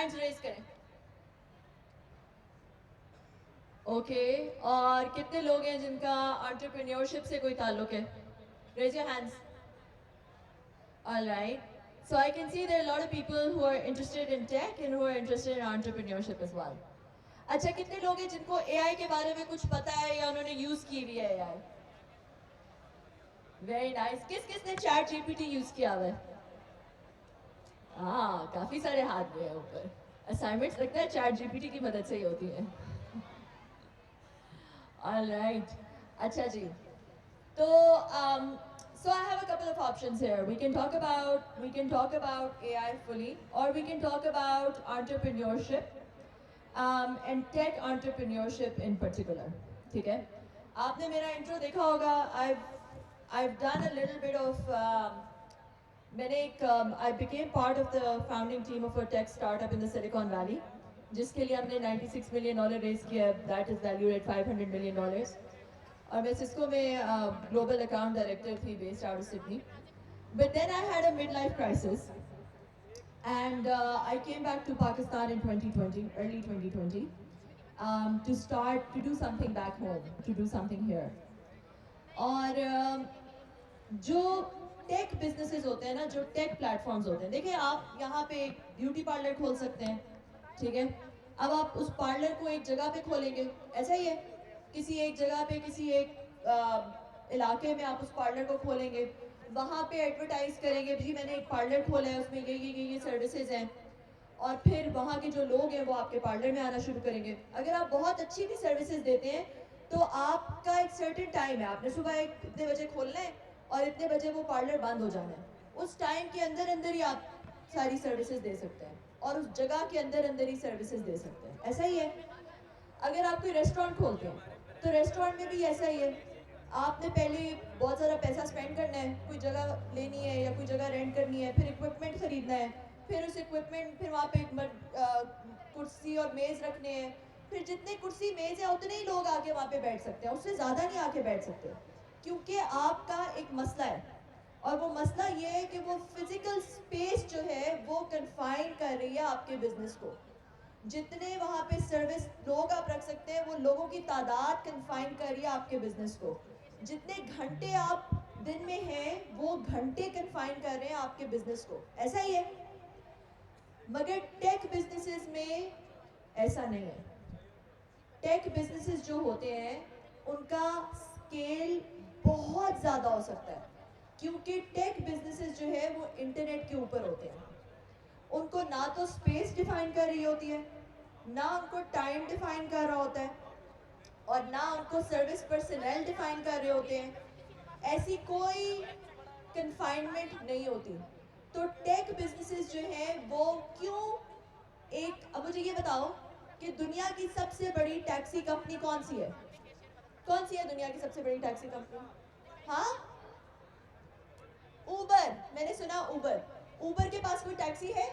Hands raise करें। Okay, और कितने लोग हैं जिनका एंटरप्रेन्योरशिप से कोई ताल्लुक है? Raise your hands. Alright, so I can see there are a lot of people who are interested in tech and who are interested in entrepreneurship as well. अच्छा, कितने लोग हैं जिनको AI के बारे में कुछ पता है या उन्होंने यूज की हुई है AI? Very nice. किस किसने चैट जीपीटी यूज किया हुआ है? हाँ, काफी सारे हाथ में है ऊपर। असाइनमेंट्स लगता है चैट जीपीटी की मदद से ही होती है। ऑलराइट, अच्छा जी। तो so I have a couple of options here. We can talk about AI fully, or we can talk about entrepreneurship and tech entrepreneurship in particular. ठीक है? आपने मेरा इंट्रो देखा होगा। I've done a little bit of I became part of the founding team of a tech startup in the Silicon Valley, जिसके लिए हमने $96 million raise किया। That is valued at $500 million. और मैं सिस्को में ग्लोबल अकाउंट डायरेक्टर थी, based out of Sydney. But then I had a midlife crisis, and I came back to Pakistan in 2020, early 2020, to do something back home, to do something here. और जो take businesses होते हैं ना, जो take platforms होते हैं, देखिए आप यहाँ पे एक ब्यूटी पार्लर खोल सकते हैं, ठीक है? अब आप उस पार्लर को एक जगह पे खोलेंगे, ऐसा ही है, किसी एक जगह पे, किसी एक इलाके में आप उस पार्लर को खोलेंगे, वहाँ पे एडवर्टाइज करेंगे, जी मैंने एक पार्लर खोला है, उसमें ये सर्विसेज हैं, और फिर वहाँ के जो लोग हैं वो आपके पार्लर में आना शुरू करेंगे। अगर आप बहुत अच्छी भी सर्विसेज देते हैं तो आपका एक सर्टेन टाइम है, आपने सुबह इतने बजे खोलना है और इतने बजे वो पार्लर बंद हो जाना है। उस टाइम के अंदर अंदर ही आप सारी सर्विसेज दे सकते हैं और उस जगह के अंदर अंदर ही सर्विसेज दे सकते हैं। ऐसा ही है अगर आप कोई रेस्टोरेंट खोलते हैं तो रेस्टोरेंट में भी ऐसा ही है। आपने पहले बहुत ज़्यादा पैसा स्पेंड करना है, कोई जगह लेनी है या कोई जगह रेंट करनी है, फिर इक्विपमेंट खरीदना है, फिर उस इक्विपमेंट, फिर वहाँ पे कुर्सी और मेज़ रखने हैं, फिर जितने कुर्सी मेज़ है उतने ही लोग आके वहाँ पे बैठ सकते हैं, उससे ज़्यादा नहीं आके बैठ सकते, क्योंकि आपका एक मसला है। और वो मसला ये है कि वो फिजिकल स्पेस जो है वो कन्फाइन कर रही है आपके बिजनेस को। जितने वहाँ पे सर्विस लोग आप रख सकते हैं वो लोगों की तादाद कन्फाइन कर रही है आपके बिजनेस को। जितने घंटे आप दिन में हैं वो घंटे कन्फाइन कर रहे हैं आपके बिजनेस को। ऐसा ही है, मगर टेक बिजनेसेस में ऐसा नहीं है। टेक बिजनेसेस जो होते हैं उनका स्केल बहुत ज़्यादा हो सकता है, क्योंकि टेक बिजनेसेस जो है वो इंटरनेट के ऊपर होते हैं। उनको ना तो स्पेस डिफाइन कर रही होती है, ना उनको टाइम डिफाइन कर रहा होता है, और ना उनको सर्विस पर्सनल डिफाइन कर रहे होते हैं। ऐसी कोई कन्फाइनमेंट नहीं होती। तो टेक बिजनेसेस जो है वो क्यों अब मुझे ये बताओ कि दुनिया की सबसे बड़ी टैक्सी कंपनी कौन सी है? कौन सी है दुनिया की सबसे बड़ी टैक्सी कंपनी? हाँ, उबर। मैंने सुना उबर। उबर के पास कोई टैक्सी है?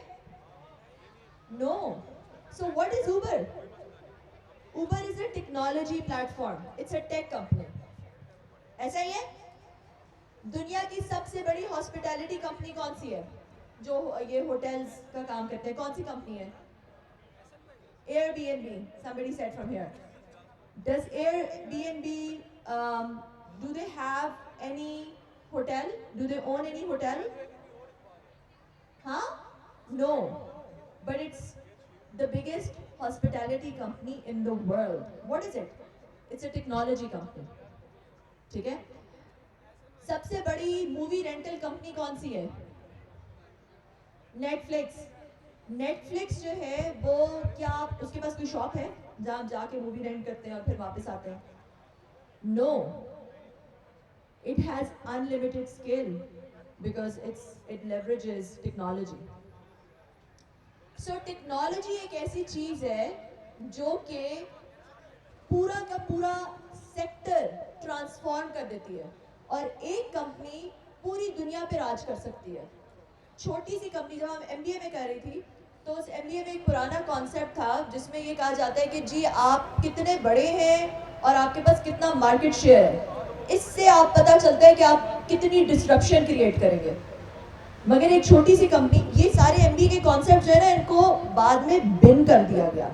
No. So what is Uber? Uber is a technology platform, it's a tech company. ऐसा ही है। दुनिया की सबसे बड़ी हॉस्पिटैलिटी कंपनी कौन सी है जो ये होटल्स का काम करते हैं? कौन सी कंपनी है? Airbnb. Somebody said from here. Does Airbnb do they have any hotel? Do they own any hotel? Huh? No. But it's the biggest hospitality company in the world. What is it? It's a technology company. ठीक है? सबसे बड़ी movie rental company कौन सी है? Netflix. Netflix जो है वो, क्या आप उसके पास कोई शॉप है जहाँ आप जाके मूवी रेंट करते हैं और फिर वापस आते हैं? No. It has unlimited scale because it leverages technology. सो टेक्नोलॉजी एक ऐसी चीज है जो कि पूरा का पूरा सेक्टर ट्रांसफॉर्म कर देती है, और एक कंपनी पूरी दुनिया पे राज कर सकती है। छोटी सी कंपनी, जब हम एमबीए में कर रही थी तो उस एमबीए में एक पुराना कॉन्सेप्ट था जिसमें ये कहा जाता है कि जी आप कितने बड़े हैं और आपके पास कितना मार्केट शेयर है, इससे आप पता चलता है कि आप कितनी डिस्ट्रप्शन क्रिएट करेंगे। मगर एक छोटी सी कंपनी ये सारे एमबी के कॉन्सेप्ट जो है ना, इनको बाद में बिन कर दिया गया,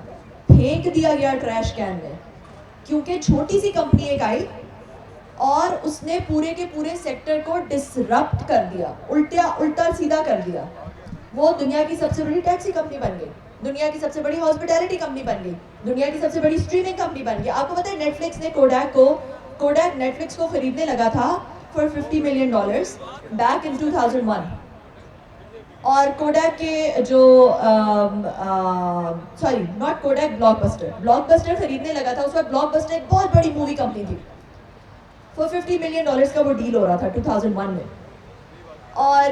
फेंक दिया गया ट्रैश कैन में, क्योंकि छोटी सी कंपनी एक आई और उसने पूरे के पूरे सेक्टर को डिसरप्ट कर दिया, उल्टा सीधा कर दिया। वो दुनिया की सबसे बड़ी टैक्सी कंपनी बन गई, दुनिया की सबसे बड़ी हॉस्पिटैलिटी कंपनी बन गई, दुनिया की सबसे बड़ी स्ट्रीमिंग कंपनी बन गई। आपको पता है नेटफ्लिक्स ने कोडैक नेटफ्लिक्स को खरीदने लगा था फॉर $50 मिलियन बैक इन 2001। और कोडैक के जो सॉरी नॉट कोडैक, ब्लॉकबस्टर खरीदने लगा था उस वक्त। ब्लॉकबस्टर एक बहुत बड़ी मूवी कंपनी थी, फॉर $50 मिलियन का वो डील हो रहा था 2001 में। और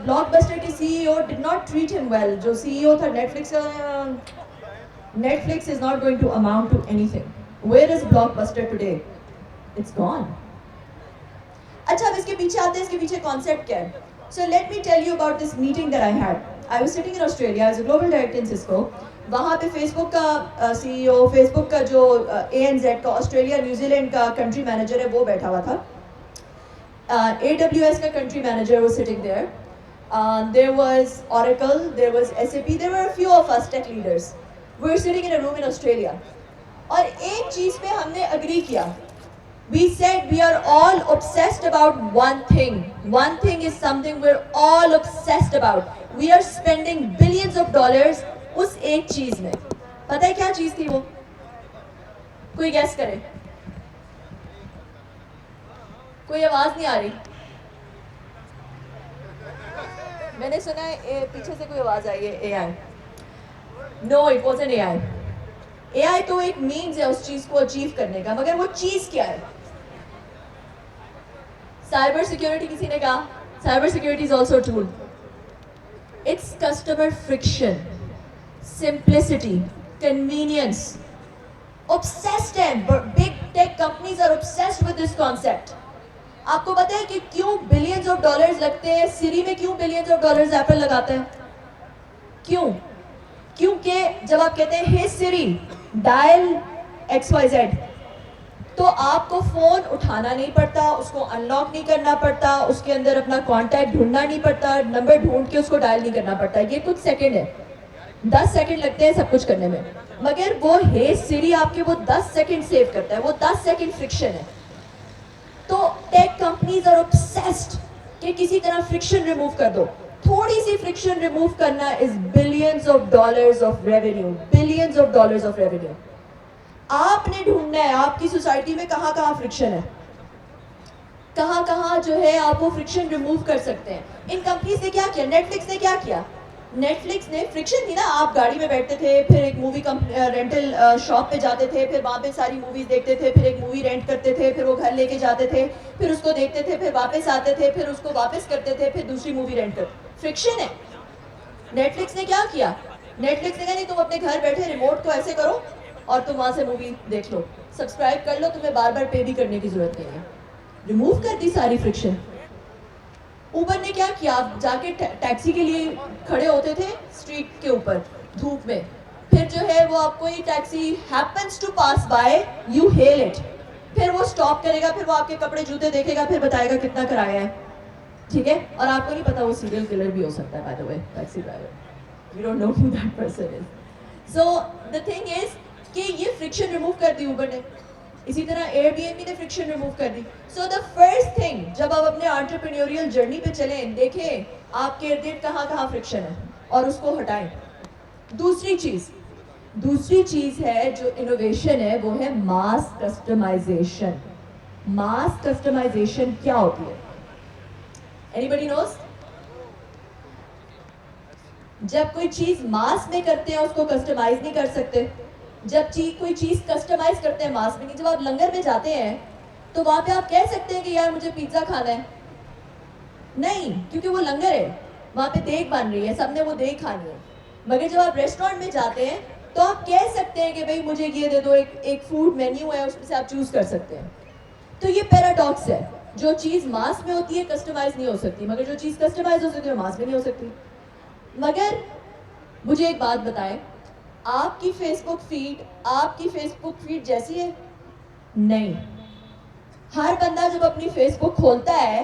ब्लॉकबस्टर के CEO did not treat him well. जो सीईओ था नेटफ्लिक्स का, Netflix is not going to amount to anything. Where is Blockbuster today? It's gone. अच्छा, अब इसके पीछे आते हैं, इसके पीछे कॉन्सेप्ट क्या है। So let me tell you about this meeting that I had. I was sitting in Australia as a global director in Cisco. वहाँ पे फेसबुक का सीईओ, फेसबुक का जो ANZ का ऑस्ट्रेलिया न्यूजीलैंड का कंट्री मैनेजर है, वो बैठा हुआ था। AWS का country manager was sitting there. There was Oracle, there was SAP, there were a few of us tech leaders. We were sitting in a room in Australia. और एक चीज पे हमने agree किया. We said we are all obsessed about one thing. One thing is something we're all obsessed about. We are spending billions of dollars उस एक चीज में. पता है क्या चीज थी वो? कोई guess करे? कोई आवाज नहीं आ रही। मैंने सुना है पीछे से कोई आवाज आई है, AI। No, it wasn't AI। AI तो एक मीन्स है उस चीज को अचीव करने का, मगर वो चीज क्या है? साइबर सिक्योरिटी किसी ने कहा, cyber security is also tool. It's customer friction, simplicity, convenience. Obsessed है, big tech companies are obsessed with this concept. आपको पता है कि क्यों बिलियंस ऑफ डॉलर्स लगते हैं? सिरी में क्यों बिलियंस ऑफ डॉलर्स एप्पल लगाते हैं? क्यों? क्योंकि जब आप कहते हैं हे सिरी डायल XYZ, तो आपको फोन उठाना नहीं पड़ता, उसको अनलॉक नहीं करना पड़ता, उसके अंदर अपना कॉन्टैक्ट ढूंढना नहीं पड़ता, नंबर ढूंढ के उसको डायल नहीं करना पड़ता। ये कुछ सेकंड है, 10 सेकंड लगते हैं सब कुछ करने में, मगर वो हे सिरी आपके वो 10 सेकंड सेव करता है, वो 10 सेकंड फ्रिक्शन है। तो टेक कंपनीज आर ऑब्सेस्ड कि किसी तरह फ्रिक्शन रिमूव कर दो। थोड़ी सी फ्रिक्शन रिमूव करना is billions of dollars of revenue, billions of dollars of revenue. आपने ढूंढना है आपकी सोसाइटी में कहाँ कहाँ फ्रिक्शन है, कहाँ कहाँ जो है आप वो फ्रिक्शन रिमूव कर सकते हैं। इन कंपनीज ने क्या किया? नेटफ्लिक्स ने क्या किया? नेटफ्लिक्स ने फ्रिक्शन थी ना, आप गाड़ी में बैठते थे, फिर एक मूवी रेंटल शॉप पे जाते थे, फिर वहाँ पे सारी मूवीज देखते थे, फिर एक मूवी रेंट करते थे, फिर वो घर लेके जाते थे, फिर उसको देखते थे, फिर वापस आते थे, फिर उसको वापस करते थे, फिर दूसरी मूवी रेंट करते। फ्रिक्शन है। नेटफ्लिक्स ने क्या किया? नेटफ्लिक्स ने कहा नहीं, तुम अपने घर बैठे रिमोट को ऐसे करो और तुम वहाँ से मूवी देख लो, सब्सक्राइब कर लो, तुम्हें बार बार पे भी करने की जरूरत नहीं है। रिमूव कर दी सारी फ्रिक्शन। उबर ने क्या किया? आप जाके टैक्सी के लिए खड़े होते थे स्ट्रीट के ऊपर धूप में, फिर जो है वो आपको ये taxi happens to pass by, you hail it, फिर वो स्टॉप करेगा, फिर वो आपके कपड़े जूते देखेगा, फिर बताएगा कितना किराया है, ठीक है? और आपको नहीं पता वो सीरियल किलर भी हो सकता है, by the way, taxi driver, we don't know who that person is. So the thing is कि ये फ्रिक्शन रिमूव कर दी उबर ने। इसी तरह Airbnb ने फ्रिक्शन रिमूव कर दी। सो द फर्स्ट थिंग, जब आप अपने एंटरप्रेन्योरियल जर्नी पे चलें, देखें आपके इर्द गिर्द कहाँ कहाँ फ्रिक्शन है और उसको हटाएं। दूसरी चीज है जो इनोवेशन है, वो है मास कस्टमाइजेशन। मास कस्टमाइजेशन क्या होती है? Anybody knows? जब कोई चीज मास में करते हैं उसको कस्टमाइज नहीं कर सकते। जब कोई चीज कस्टमाइज करते हैं मास में नहीं। जब आप लंगर में जाते हैं तो वहां पे आप कह सकते हैं कि यार मुझे पिज्जा खाना है, नहीं, क्योंकि वो लंगर है, वहां पे देग बन रही है, सबने वो देग खानी है। मगर जब आप रेस्टोरेंट में जाते हैं तो आप कह सकते हैं कि भाई मुझे ये दे दो, एक फूड मेन्यू है, उसमें से आप चूज कर सकते हैं। तो ये पैराडॉक्स है, जो चीज मास में होती है कस्टमाइज नहीं हो सकती, मगर जो चीज कस्टमाइज हो सकती है मास में नहीं हो सकती। मगर मुझे एक बात बताएं, आपकी फेसबुक फीड जैसी है? नहीं। हर बंदा जब अपनी फेसबुक खोलता है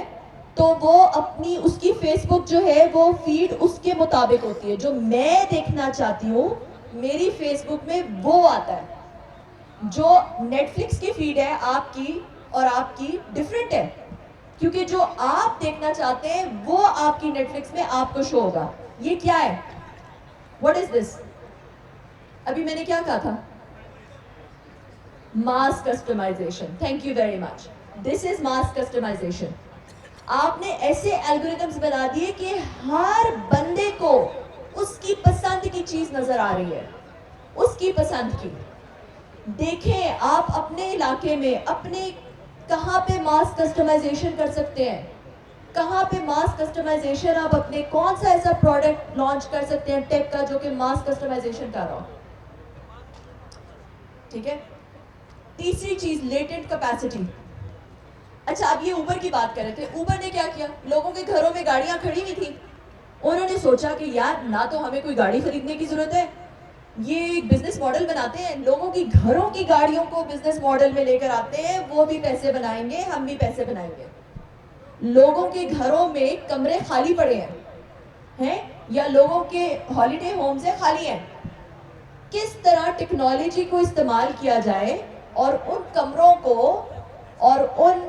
तो वो अपनी उसकी फेसबुक जो है वो फीड उसके मुताबिक होती है, जो मैं देखना चाहती हूँ मेरी फेसबुक में वो आता है। जो नेटफ्लिक्स की फीड है आपकी और आपकी डिफरेंट है, क्योंकि जो आप देखना चाहते हैं वो आपकी नेटफ्लिक्स में आपको शो होगा। ये क्या है? What is this? अभी मैंने क्या कहा था? Mass customisation. Thank you very much. This is mass customisation. आपने ऐसे एल्गोरिथम्स बना दिए कि हर बंदे को उसकी पसंद की चीज नजर आ रही है, उसकी पसंद की। देखें आप अपने इलाके में अपने कहां पे मास कस्टमाइजेशन कर सकते हैं, कहां पे मास कस्टमाइजेशन आप अपने कौन सा ऐसा प्रोडक्ट लॉन्च कर सकते हैं टेक का जो कि मास कस्टमाइजेशन कर रहा हो। ठीक है। तीसरी चीज लेटेंट कैपेसिटी। अच्छा, अब ये ऊबर की बात कर रहे थे। ऊबर ने क्या किया? लोगों के घरों में गाड़ियां खड़ी हुई थी, उन्होंने सोचा कि यार ना तो हमें कोई गाड़ी खरीदने की जरूरत है, ये एक बिजनेस मॉडल बनाते हैं, लोगों की घरों की गाड़ियों को बिजनेस मॉडल में लेकर आते हैं, वो भी पैसे बनाएंगे, हम भी पैसे बनाएंगे। लोगों के घरों में कमरे खाली पड़े हैं या लोगों के हॉलीडे होम्स है खाली हैं। किस तरह टेक्नोलॉजी को इस्तेमाल किया जाए और उन कमरों को और उन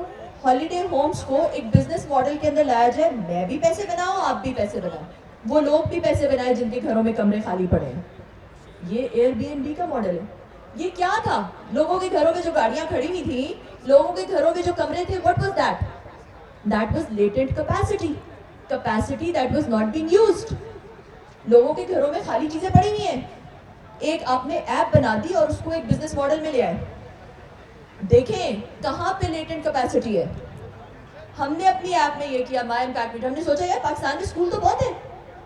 हॉलीडे होम्स को एक बिजनेस मॉडल के अंदर लाया जाए। मैं भी पैसे बनाऊं, आप भी पैसे बनाओ, वो लोग भी पैसे बनाए जिनके घरों में कमरे खाली पड़े हैं। ये एयरबीएनबी का मॉडल है। ये क्या था? लोगों के घरों में जो गाड़ियां खड़ी हुई थी, लोगों के घरों में जो कमरे थे, what was that? That was latent capacity, capacity that was not being used. लोगों के घरों में खाली चीजें पड़ी हुई हैं, एक आपने ऐप बना दी और उसको एक बिजनेस मॉडल में ले आए। देखें कहां पे लेटेंट कैपेसिटी है। हमने अपनी ऐप में ये किया, माय इम्पैक्ट मीटर। हमने सोचा यार पाकिस्तान में स्कूल तो बहुत है,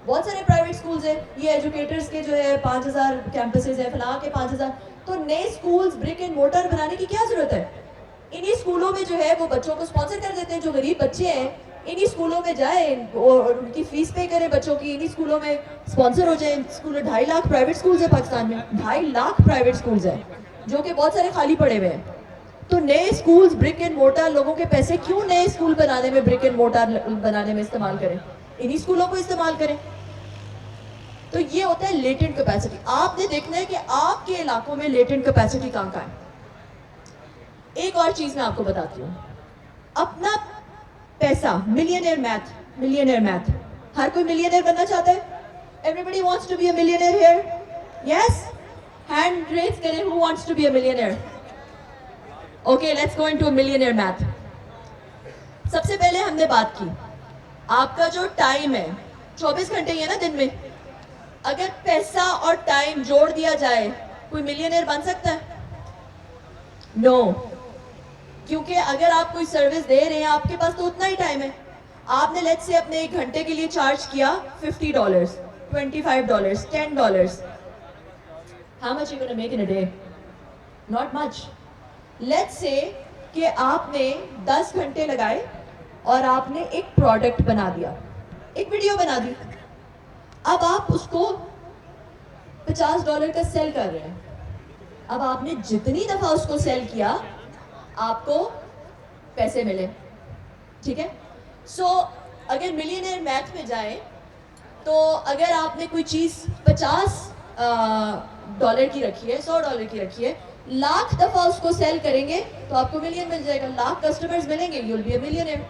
बहुत सारे प्राइवेट स्कूल्स हैं, ये एजुकेटर्स के जो है 5000 कैंपसेस है, फलां के 5000, तो नए स्कूल्स ब्रिक एंड मोटर बनाने की क्या जरूरत है? इन्हीं स्कूलों में जो है वो बच्चों को स्पॉन्सर कर देते हैं, जो गरीब बच्चे हैं इन्हीं स्कूलों में जाए और उनकी फीस पे करें बच्चों की, इन्हीं स्कूलों में स्पॉन्सर हो जाए। स्कूल 2.5 लाख प्राइवेट स्कूल्स है पाकिस्तान में, 2.5 लाख प्राइवेट स्कूल्स है जो कि बहुत सारे खाली पड़े हुए हैं। तो नए स्कूल्स ब्रिक एंड मोटर, लोगों के पैसे क्यों नए स्कूल बनाने में, ब्रिक एंड मोटर बनाने में इस्तेमाल करें? इन्हीं स्कूलों को इस्तेमाल करें। तो ये होता है लेटेंट कैपेसिटी। आपने देखना है कि आपके इलाकों में लेटेंट कैपेसिटी कहां का है। एक और चीज मैं आपको बताती हूँ, अपना पैसा, मिलियनेयर मैथ, मिलियनेयर मैथ। हर कोई मिलियनेयर बनना चाहता है? Everybody wants to be a millionaire here? Yes, hand raise करें, who wants to be a millionaire? Okay, let's go into millionaire math. सबसे पहले हमने बात की आपका जो टाइम है 24 घंटे ही है ना दिन में। अगर पैसा और टाइम जोड़ दिया जाए, कोई मिलियनेयर बन सकता है? नो क्योंकि अगर आप कोई सर्विस दे रहे हैं आपके पास तो उतना ही टाइम है। आपने लेट्स से अपने 1 घंटे के लिए चार्ज किया $50, $25, $10। How much you gonna make in a day? Not much. Let's say कि आपने 10 घंटे लगाए और आपने एक प्रोडक्ट बना दिया, एक वीडियो बना दी। अब आप उसको $50 का सेल कर रहे हैं। अब आपने जितनी दफा उसको सेल किया आपको पैसे मिले। ठीक है। सो अगर मिलियनेयर मैथ में जाए तो अगर आपने कोई चीज $50 की रखी है, $100 की रखी है, लाख दफा उसको सेल करेंगे तो आपको मिलियन मिल जाएगा, लाख कस्टमर्स मिलेंगे, you will be a millionaire.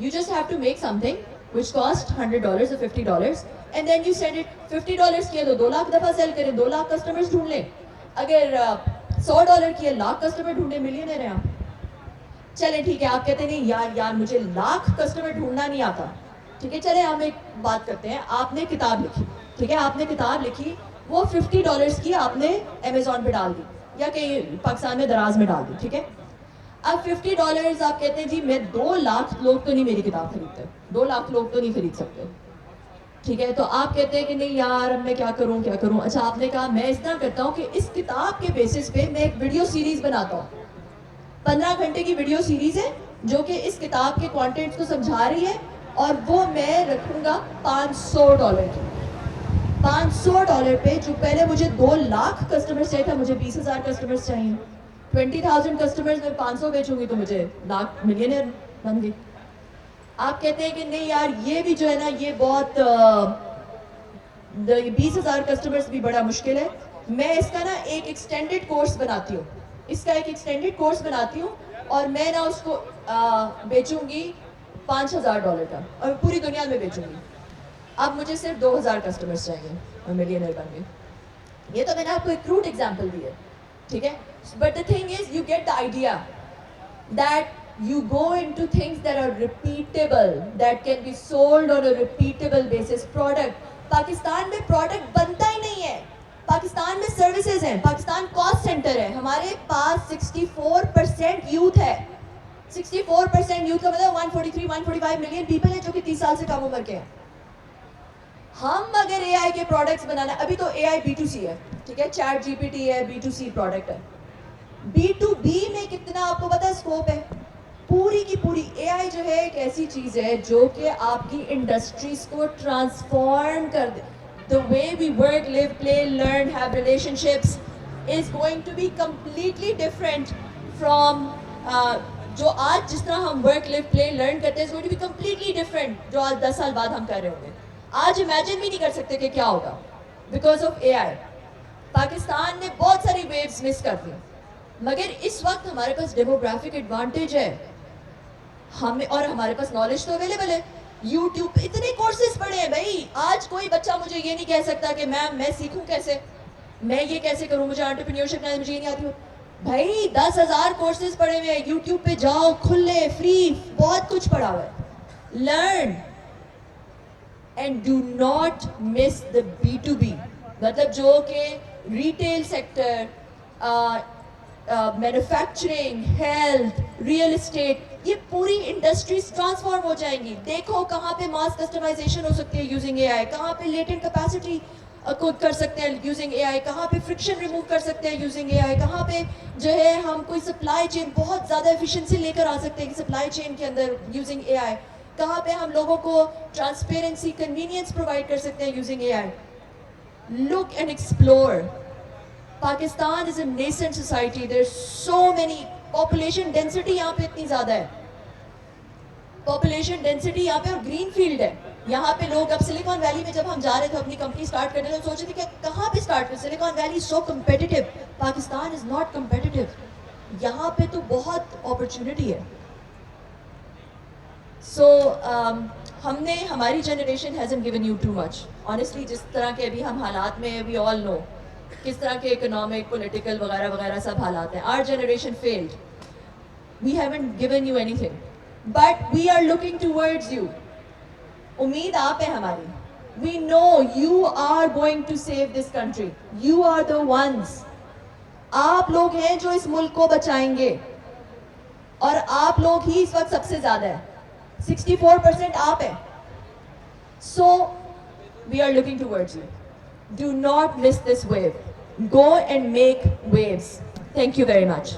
You just have to make something which cost $100 or $50 and then you send it। $50 किया तो 2 लाख दफा सेल करें, 2 लाख कस्टमर्स ढूंढ लें। अगर $100 किया, लाख कस्टमर ढूंढे, मिलियनेयर हैं आप। चले ठीक है, आप कहते नहीं यार मुझे लाख कस्टमर ढूंढना नहीं आता। ठीक है, चले हम एक बात करते हैं, आपने किताब लिखी। ठीक है, आपने किताब लिखी, वो $50 की आपने अमेजोन पे डाल दी या कहीं पाकिस्तान में दराज में डाल दी। ठीक है, अब $50 आप कहते हैं जी मैं 2 लाख लोग तो नहीं मेरी किताब खरीदते, 2 लाख लोग तो नहीं खरीद सकते। ठीक है, तो आप कहते हैं कि नहीं यार अब मैं क्या करूं क्या करूं। अच्छा, आपने कहा मैं इस तरह करता हूं कि इस किताब के बेसिस पे मैं एक वीडियो सीरीज बनाता हूं। 15 घंटे की वीडियो सीरीज है जो कि इस किताब के कंटेंट्स को समझा रही है और वो मैं रखूंगा $500 की। $500 पे जो पहले मुझे 2 लाख कस्टमर्स चाहिए था, मुझे 20,000 कस्टमर्स चाहिए। 20,000 कस्टमर्स में 500 बेचूंगी तो मुझे लाख, मिलियनेयर बन गई। आप कहते हैं कि नहीं यार ये भी जो है ना ये बहुत 20,000 कस्टमर्स भी बड़ा मुश्किल है, मैं इसका ना एक एक्सटेंडेड कोर्स बनाती हूँ, इसका एक एक्सटेंडेड कोर्स बनाती हूँ और मैं ना उसको बेचूंगी $5,000 का और पूरी दुनिया में बेचूंगी। अब मुझे सिर्फ 2,000 कस्टमर्स चाहिए और मिलियनर बन गए। ये तो मैंने आपको एक क्रूड एग्जांपल दी है, ठीक है, but the thing is you get the idea that you go into things that are repeatable, that can be sold on a repeatable basis product। Pakistan में प्रोडक्ट बनता ही नहीं है, पाकिस्तान में सर्विसेज हैं, पाकिस्तान कॉस्ट सेंटर है, हमारे पास 64% यूथ है। 64% यूथ का मतलब 143-145 मिलियन पीपल है जो कि 30 साल से कम उम्र के हैं। हम अगर एआई के प्रोडक्ट्स बनाना, अभी तो एआई B2C है, ठीक है, चैट जीपीटी है, B2C प्रोडक्ट है। B2B में कितना आपको पता है स्कोप है? पूरी की पूरी एआई जो है एक ऐसी चीज है जो कि आपकी इंडस्ट्रीज को ट्रांसफॉर्म कर दे। The way we work, live, play, learn, have relationships is going to be completely different from जो आज जिस तरह हम वर्क, लिव, प्ले, लर्न करते हैं, is going to be completely different जो आज 10 साल बाद हम कर रहे होंगे। आज इमेजिन भी नहीं कर सकते कि क्या होगा बिकॉज ऑफ एआई। पाकिस्तान ने बहुत सारी वेव्स मिस कर दी, मगर इस वक्त हमारे पास डेमोग्राफिक एडवांटेज है, हमें और हमारे पास नॉलेज तो अवेलेबल है। यूट्यूब पे इतने कोर्सेज पढ़े हैं भाई, आज कोई बच्चा मुझे ये नहीं कह सकता कि मैम मैं सीखूं कैसे, मैं ये कैसे करूं, मुझे एंटरप्रेन्योरशिप नहीं, मुझे ये नहीं आती हो। भाई 10,000 कोर्सेज पढ़े हुए हैं, यूट्यूब पे जाओ, खुले, फ्री, बहुत कुछ पढ़ा हुआ है। Learn and do not miss the B2B, मतलब जो कि retail sector, manufacturing, health, real estate, ये पूरी इंडस्ट्रीज ट्रांसफॉर्म हो जाएंगी। देखो कहाँ पे मास कस्टमाइजेशन हो सकती है यूजिंग एआई, कहाँ पे लेटेंट कैपेसिटी को कर सकते हैं यूजिंग एआई, कहाँ पे फ्रिक्शन रिमूव कर सकते हैं यूजिंग एआई, कहाँ पे जो है हम कोई सप्लाई चेन बहुत ज़्यादा एफिशिएंसी लेकर आ सकते हैं कि सप्लाई चेन के अंदर यूजिंग एआई, कहाँ पे हम लोगों को ट्रांसपेरेंसी, कन्वीनियंस प्रोवाइड कर सकते हैं using AI. Look and explore. Pakistan is a nascent society, there so many, population density यहाँ पे इतनी ज़्यादा है, पॉपुलेशन डेंसिटी यहाँ पे, और ग्रीन फील्ड है यहाँ पे। लोग अब सिलिकॉन वैली में जब हम जा रहे थे अपनी कंपनी स्टार्ट करने, तो सोच रहे थे कि कहाँ पे स्टार्ट करें, silicon valley so competitive, Pakistan is not competitive, यहाँ पे तो बहुत अपॉर्चुनिटी है। सो हमने, हमारी generation hasn't given you too much honestly. जिस तरह के अभी हम हालात में, वी ऑल नो किस तरह के इकोनॉमिक, पॉलिटिकल वगैरह वगैरह सब हालात हैं। Our generation failed, we haven't given you anything, but we are looking towards you. उम्मीद आप है हमारी। We know you are going to save this country, you are the ones. आप लोग हैं जो इस मुल्क को बचाएंगे, और आप लोग ही इस वक्त सबसे ज्यादा है, 64% आप है। So we are looking towards you. Do not miss this wave. Go and make waves. Thank you very much.